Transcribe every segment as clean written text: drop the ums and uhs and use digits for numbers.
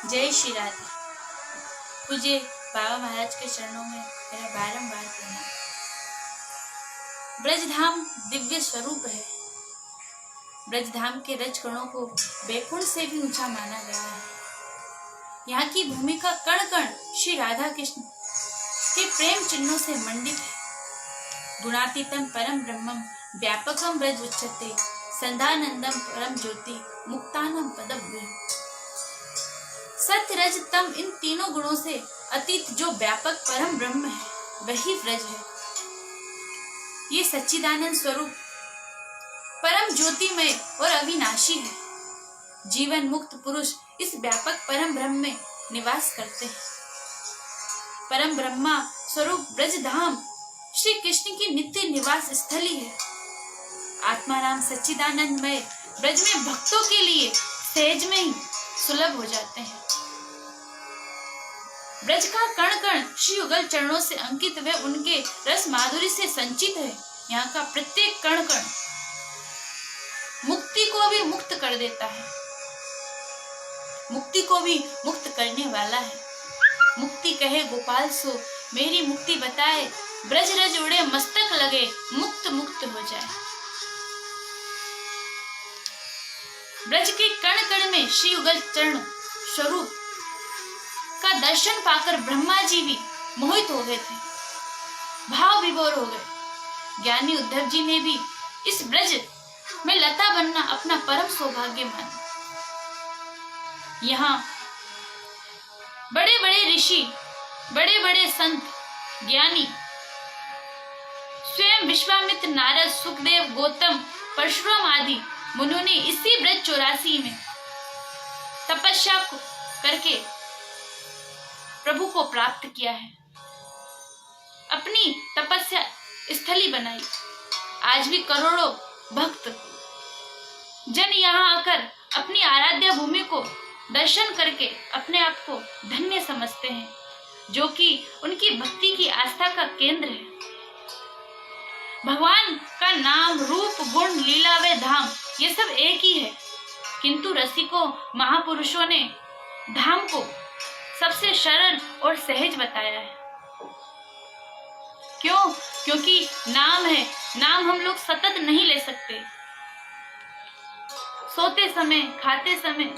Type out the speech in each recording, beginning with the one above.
जय श्री राधे। पूज्य बाबा महाराज के चरणों में मेरा बारंबार प्रणाम। ब्रजधाम दिव्य स्वरूप है। ब्रजधाम के रजगणों को बैकुंठ से भी ऊंचा माना गया है। यहाँ की भूमि का कण कण श्री राधा कृष्ण के प्रेम चिन्हों से मंडित है। गुणातीतम परम ब्रह्मम व्यापकम ब्रज उच्यते, संधानंदम परम ज्योति मुक्तानम पदव्यम। सत्य रज तम इन तीनों गुणों से अतीत जो व्यापक परम ब्रह्म है वही ब्रज है। ये सच्चिदानंद स्वरूप परम ज्योतिमय और अविनाशी है। जीवन मुक्त पुरुष इस व्यापक परम ब्रह्म में निवास करते हैं। परम ब्रह्मा स्वरूप ब्रजधाम श्री कृष्ण की नित्य निवास स्थली है। आत्माराम सच्चिदानंदमय ब्रज में भक्तों के लिए सहज में ही सुलभ हो जाते हैं। ब्रज का कण कण श्री युगल चरणों से अंकित व उनके रस माधुरी से संचित है। यहाँ का प्रत्येक कण कण मुक्ति को भी मुक्त कर देता है, मुक्ति को भी मुक्त करने वाला है। मुक्ति कहे गोपाल सो, मेरी मुक्ति बताए, ब्रज रज उड़े मस्तक लगे, मुक्त मुक्त हो जाए। ब्रज के कण कण में श्री युगल चरण स्वरूप का दर्शन पाकर ब्रह्मा जी भी मोहित हो गए थे, भाव विभोर हो गए। ज्ञानी उद्धव जी ने भी इस ब्रज में लता बनना अपना परम सौभाग्य माना। यहाँ बड़े बड़े ऋषि, बड़े बड़े संत, ज्ञानी, स्वयं विश्वामित्र, नारद, सुखदेव, गौतम, परशुराम आदि मुनियों ने इसी ब्रज 84 में तपस्या करके प्रभु को प्राप्त किया है, अपनी तपस्या स्थली बनाई। आज भी करोड़ों भक्त जन यहाँ आकर अपनी आराध्य भूमि को दर्शन करके अपने आप को धन्य समझते हैं, जो कि उनकी भक्ति की आस्था का केंद्र है। भगवान का नाम, रूप, गुण, लीला व धाम ये सब एक ही है, किंतु रसिकों महापुरुषों ने धाम को सबसे सरल और सहज बताया है। क्यों? क्योंकि नाम है, नाम हम लोग सतत नहीं ले सकते। सोते समय, खाते समय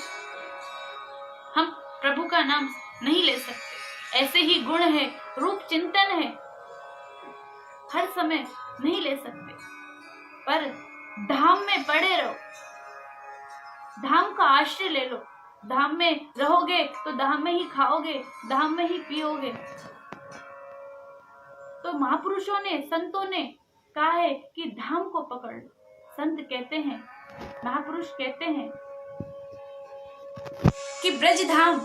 हम प्रभु का नाम नहीं ले सकते। ऐसे ही गुण है, रूप चिंतन है, हर समय नहीं ले सकते। पर धाम में पड़े रहो, धाम का आश्रय ले लो। धाम में रहोगे तो धाम में ही खाओगे, धाम में ही पियोगे। तो महापुरुषों ने, संतों ने कहा है कि धाम को पकड़ लो। संत कहते हैं, महापुरुष कहते हैं कि ब्रज धाम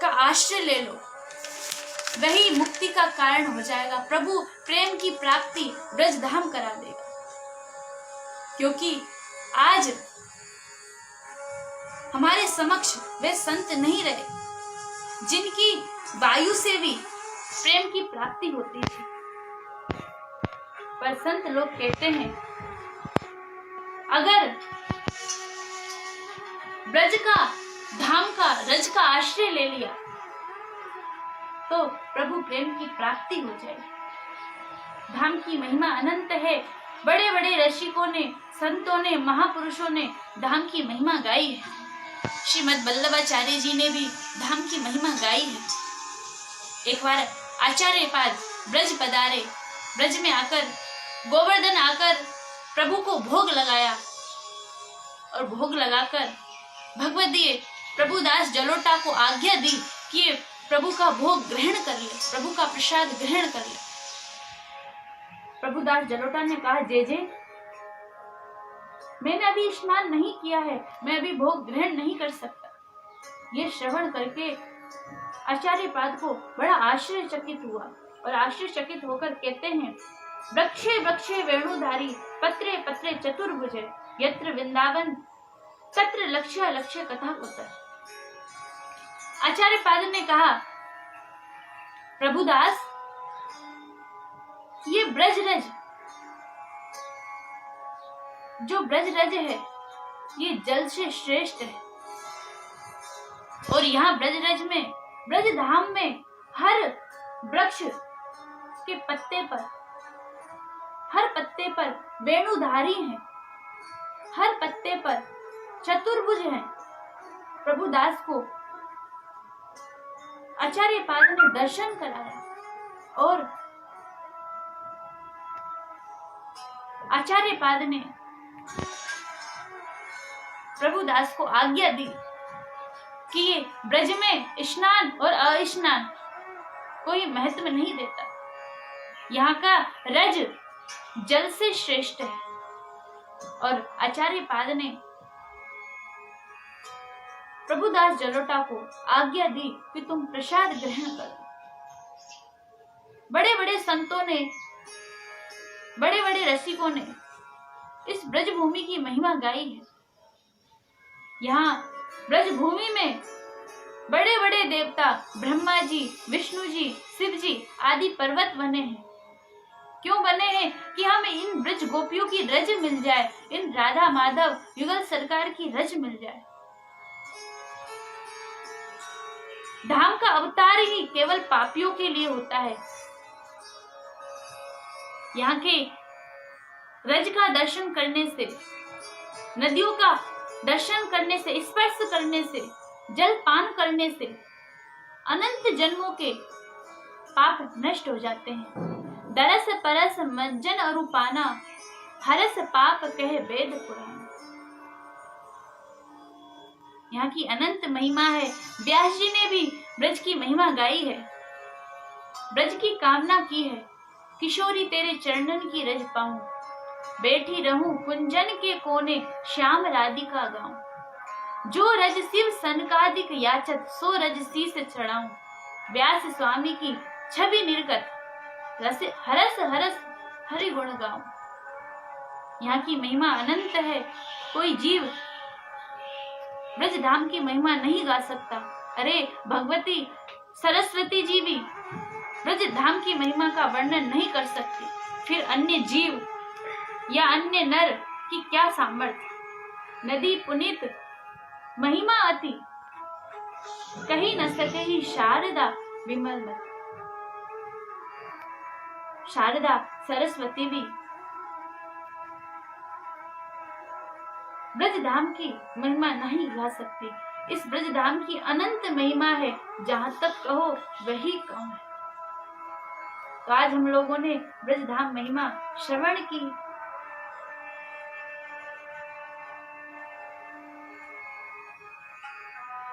का आश्रय ले लो, वही मुक्ति का कारण हो जाएगा। प्रभु प्रेम की प्राप्ति ब्रज धाम करा देगा। क्योंकि आज हमारे समक्ष वे संत नहीं रहे जिनकी वायु से भी प्रेम की प्राप्ति होती थी। पर संत लोग कहते हैं, अगर ब्रज का, धाम का, रज का आश्रय ले लिया तो प्रभु प्रेम की प्राप्ति हो जाएगी। धाम की महिमा अनंत है। बड़े बड़े ऋषिकों ने, संतों ने, महापुरुषों ने धाम की महिमा गाई है। श्रीमद् वल्लभाचार्य जी ने भी धाम की महिमा गाई है। एक बार आचार्य पाद ब्रज पधारे, ब्रज में आकर गोवर्धन आकर प्रभु को भोग लगाया और भोग लगाकर भगवदीय प्रभुदास जलोटा को आज्ञा दी कि ये प्रभु का भोग ग्रहण कर ले, प्रभु का प्रसाद ग्रहण कर ले। प्रभुदास जलोटा ने कहा, जय जय, मैंने अभी स्नान नहीं किया है, मैं अभी भोग ग्रहण नहीं कर सकता। ये श्रवण करके आचार्य पाद को बड़ा आश्चर्यचकित हुआ और आश्चर्यचकित होकर कहते हैं, वृक्षे वृक्षे वेणुधारी, पत्रे पत्रे चतुर्भुजे, यत्र वृंदावन तत्र लक्ष्य लक्ष्य कथा कुतर। आचार्य पाद ने कहा, प्रभुदास, ये ब्रजरज, जो ब्रजरज है, ये जल से श्रेष्ठ है। और यहाँ ब्रजरज में, ब्रजधाम में हर वृक्ष के पत्ते पर, हर पत्ते पर वेणुधारी हैं, हर पत्ते पर चतुर्भुज हैं। प्रभु दास को आचार्य पाद ने दर्शन कराया और आचार्य पाद ने प्रभु दास को आज्ञा दी कि ये ब्रज में स्नान और अस्नान कोई महत्व नहीं देता, यहाँ का रज जल से श्रेष्ठ है। और आचार्य पाद ने प्रभुदास जलोटा को आज्ञा दी कि तुम प्रसाद ग्रहण करो। बड़े बड़े संतों ने, बड़े बड़े रसिकों ने इस ब्रजभूमि की महिमा गाई है। यहाँ ब्रजभूमि में बड़े बड़े देवता ब्रह्मा जी, विष्णु जी, शिव जी आदि पर्वत बने हैं। क्यों बने हैं? कि हमें इन ब्रज गोपियों की रज मिल जाए, इन राधा माधव युगल सरकार की रज मिल जाए। धाम का अवतार ही केवल पापियों के लिए होता है। यहाँ के रज का दर्शन करने से, नदियों का दर्शन करने से, स्पर्श करने से, जल पान करने से अनंत जन्मों के पाप नष्ट हो जाते हैं। दरस परस मज्जन अरूपाना, हरस पाप कहे वेद पुराण। यहाँ की अनंत महिमा है। व्यास जी ने भी ब्रज की महिमा गाई है, ब्रज की कामना की है। किशोरी तेरे चरणन की रज पाऊं, बैठी रहूं कुंजन के कोने, श्याम राधिका गाऊं। जो रज शिव सनकादिक याचत, सो रज शीस चढ़ाऊं। व्यास स्वामी की छवि निर्गत, रस हरस हरस हरि गुण गाऊं। यहाँ की महिमा अनंत है। कोई जीव ब्रजधाम की महिमा नहीं गा सकता। अरे भगवती सरस्वती जी भी ब्रजधाम की महिमा का वर्णन नहीं कर सकती, फिर अन्य जीव या अन्य नर की क्या सामर्थ्य। नदी पुनीत महिमा अति, कही न सके शारदा विमल मत। शारदा सरस्वती भी ब्रजधाम की महिमा नहीं गा सकती। इस ब्रजधाम की अनंत महिमा है, जहां तक कहो वही कम है। तो आज हम लोगों ने ब्रजधाम महिमा श्रवण की,